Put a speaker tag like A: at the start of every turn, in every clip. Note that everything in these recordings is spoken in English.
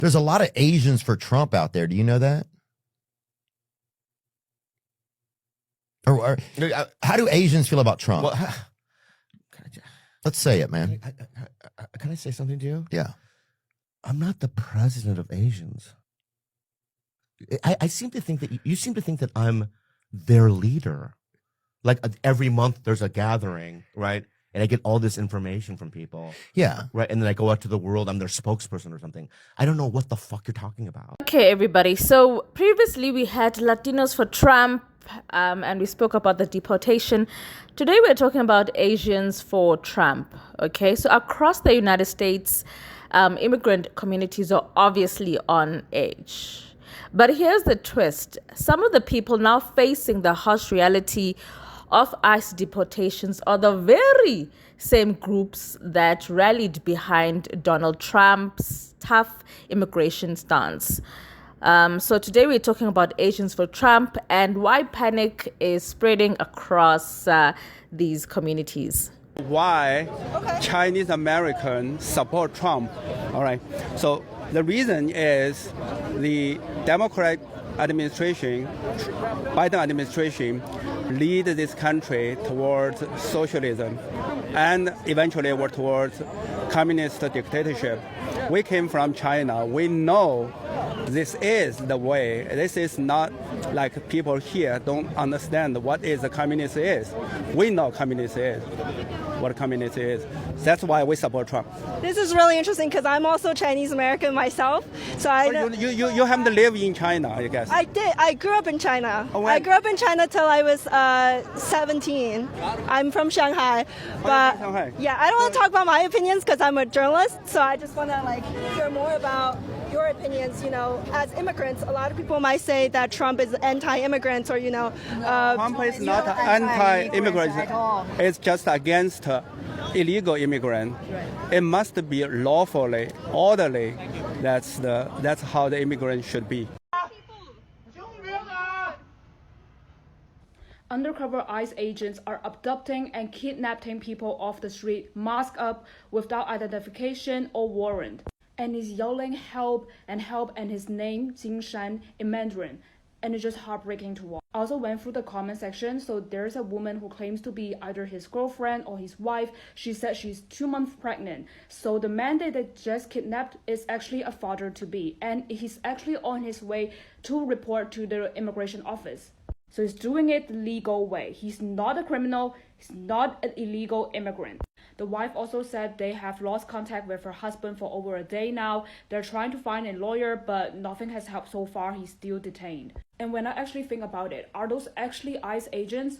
A: There's a lot of Asians for Trump out there. Do you know that? Or how do Asians feel about Trump?
B: Well,
A: Let's say it, man.
B: Can I say something to you?
A: Yeah.
B: I'm not the president of Asians. I seem to think that you seem to think that I'm their leader. Like every month there's a gathering, right? And I get all this information from people.
A: Yeah.
B: Right. And then I go out to the world. I'm their spokesperson or something. I don't know what the fuck you're talking about.
C: Okay, everybody. So previously we had Latinos for Trump, and we spoke about the deportation. Today we're talking about Asians for Trump. Okay, so across the United States, immigrant communities are obviously on edge. But here's the twist. Some of the people now facing the harsh reality of ICE deportations are the very same groups that rallied behind Donald Trump's tough immigration stance. So today we're talking about Asians for Trump and why panic is spreading across these communities.
D: Why Chinese Americans support Trump? All right. So the reason is the Democrat administration, Biden administration, lead this country towards socialism and eventually towards communist dictatorship. We came from China. We know this is the way. This is not like people here don't understand what is the communist is. We know communist is, what communist is. That's why we support Trump.
E: This is really interesting because I'm also Chinese American myself. So
D: you haven't lived in China, I guess.
E: I did. I grew up in China.
D: Oh,
E: I grew up in China till I was 17. I'm from Shanghai. But
D: from Shanghai.
E: yeah, I don't want to talk about my opinions because I'm a journalist. So I just want to hear more about your opinions. As immigrants, a lot of people might say that Trump is anti-immigrant or
D: Trump is not anti-immigrant. It's just against illegal immigrant. Right. It must be lawfully, orderly. That's how the immigrant should be.
F: Undercover ICE agents are abducting and kidnapping people off the street, masked up, without identification or warrant. And he's yelling help, and his name, Jingshan, in Mandarin. And it's just heartbreaking to watch. I also went through the comment section. So there's a woman who claims to be either his girlfriend or his wife. She said she's 2 months pregnant. So the man that just kidnapped is actually a father-to-be. And he's actually on his way to report to the immigration office. So he's doing it the legal way. He's not a criminal. He's not an illegal immigrant. The wife also said they have lost contact with her husband for over a day now. They're trying to find a lawyer, but nothing has helped so far. He's still detained. And when I actually think about it, are those actually ICE agents?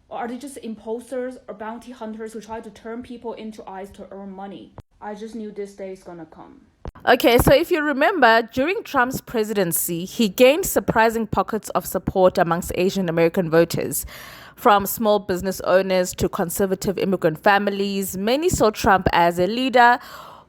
F: Or are they just imposters or bounty hunters who try to turn people into ICE to earn money? I just knew this day is gonna come.
C: Okay, so if you remember, during Trump's presidency, he gained surprising pockets of support amongst Asian American voters. From small business owners to conservative immigrant families, many saw Trump as a leader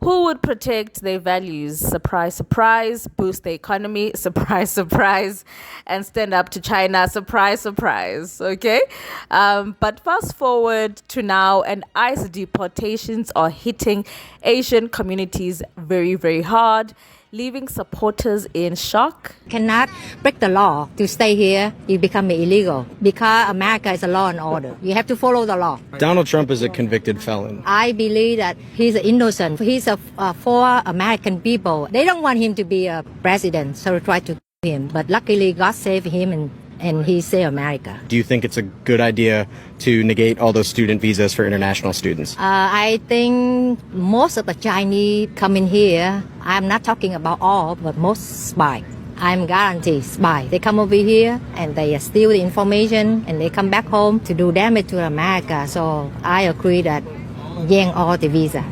C: who would protect their values, surprise, surprise, boost the economy, surprise, surprise, and stand up to China, surprise, surprise, okay? But fast forward to now, and ICE deportations are hitting Asian communities very, very hard, leaving supporters in shock.
G: Cannot break the law to stay here. You become illegal because America is a law and order. You have to follow the law.
H: Donald Trump is a convicted felon.
G: I believe that he's innocent. He's for American people. They don't want him to be a president, so they try to kill him. But luckily, God saved him and he saved America.
H: Do you think it's a good idea to negate all those student visas for international students?
G: I think most of the Chinese coming here, I'm not talking about all, but most spy. I'm guaranteed spy. They come over here and they steal the information and they come back home to do damage to America. So I agree that yank all the visa.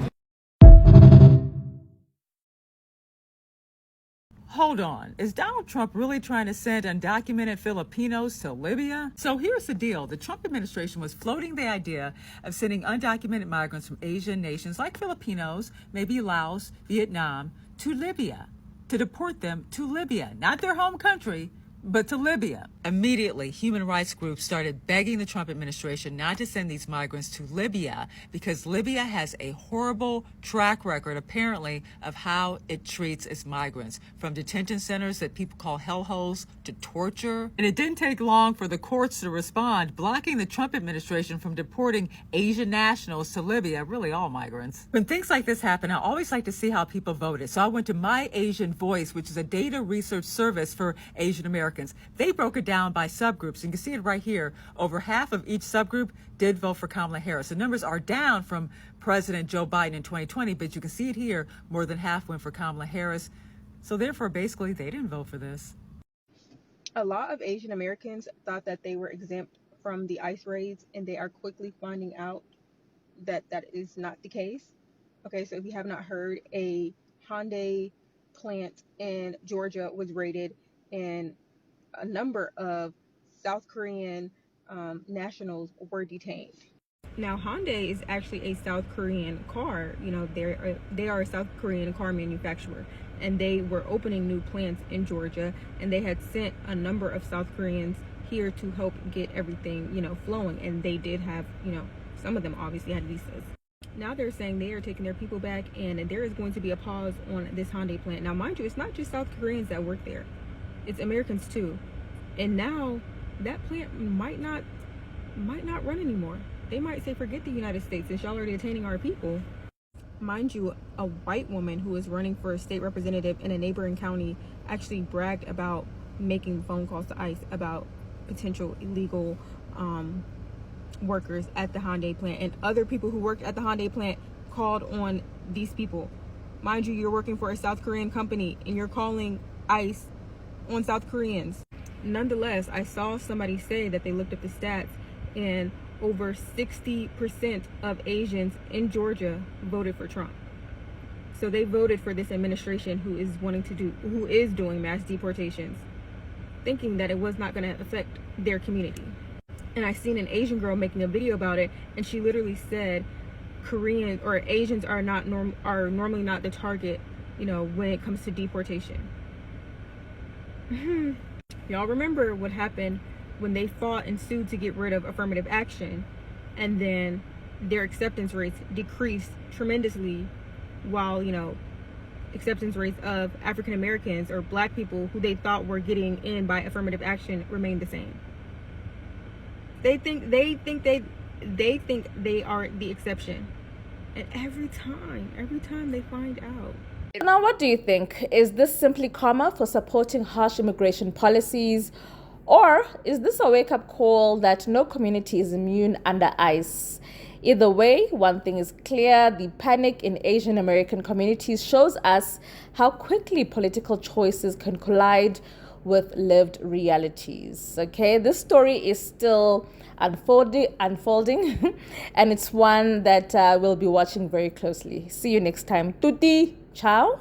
I: Hold on, is Donald Trump really trying to send undocumented Filipinos to Libya? So here's the deal. The Trump administration was floating the idea of sending undocumented migrants from Asian nations like Filipinos, maybe Laos, Vietnam, to Libya, to deport them to Libya, not their home country, but to Libya. Immediately, human rights groups started begging the Trump administration not to send these migrants to Libya because Libya has a horrible track record, apparently, of how it treats its migrants, from detention centers that people call hellholes to torture. And it didn't take long for the courts to respond, blocking the Trump administration from deporting Asian nationals to Libya, really all migrants. When things like this happen, I always like to see how people voted. So I went to My Asian Voice, which is a data research service for Asian Americans. They broke it down by subgroups. You can see it right here. Over half of each subgroup did vote for Kamala Harris. The numbers are down from President Joe Biden in 2020, but you can see it here. More than half went for Kamala Harris. So therefore, basically, they didn't vote for this.
J: A lot of Asian Americans thought that they were exempt from the ICE raids, and they are quickly finding out that that is not the case. Okay, so if you have not heard, a Hyundai plant in Georgia was raided, and a number of South Korean nationals were detained. Now, Hyundai is actually a South Korean car. You know, they are a South Korean car manufacturer, and they were opening new plants in Georgia, and they had sent a number of South Koreans here to help get everything, you know, flowing. And they did have, you know, some of them obviously had visas. Now they're saying they are taking their people back, and there is going to be a pause on this Hyundai plant. Now, mind you, it's not just South Koreans that work there. It's Americans too. And now that plant might not run anymore. They might say, forget the United States, since y'all are detaining our people. Mind you, a white woman who is running for a state representative in a neighboring county actually bragged about making phone calls to ICE about potential illegal workers at the Hyundai plant. And other people who worked at the Hyundai plant called on these people. Mind you, you're working for a South Korean company, and you're calling ICE on South Koreans. Nonetheless, I saw somebody say that they looked up the stats, and over 60% of Asians in Georgia voted for Trump. So they voted for this administration who is doing mass deportations, thinking that it was not going to affect their community. And I seen an Asian girl making a video about it, and she literally said Koreans or Asians are normally not the target, you know, when it comes to deportation. Y'all remember what happened when they fought and sued to get rid of affirmative action, and then their acceptance rates decreased tremendously, while, you know, acceptance rates of African Americans or black people who they thought were getting in by affirmative action remained the same. They think they are the exception, and every time they find out.
C: Now, what do you think? Is this simply karma for supporting harsh immigration policies? Or is this a wake-up call that no community is immune under ICE? Either way, one thing is clear: the panic in Asian American communities shows us how quickly political choices can collide with lived realities. Okay, this story is still unfolding and it's one that we'll be watching very closely. See you next time. Tutti, ciao.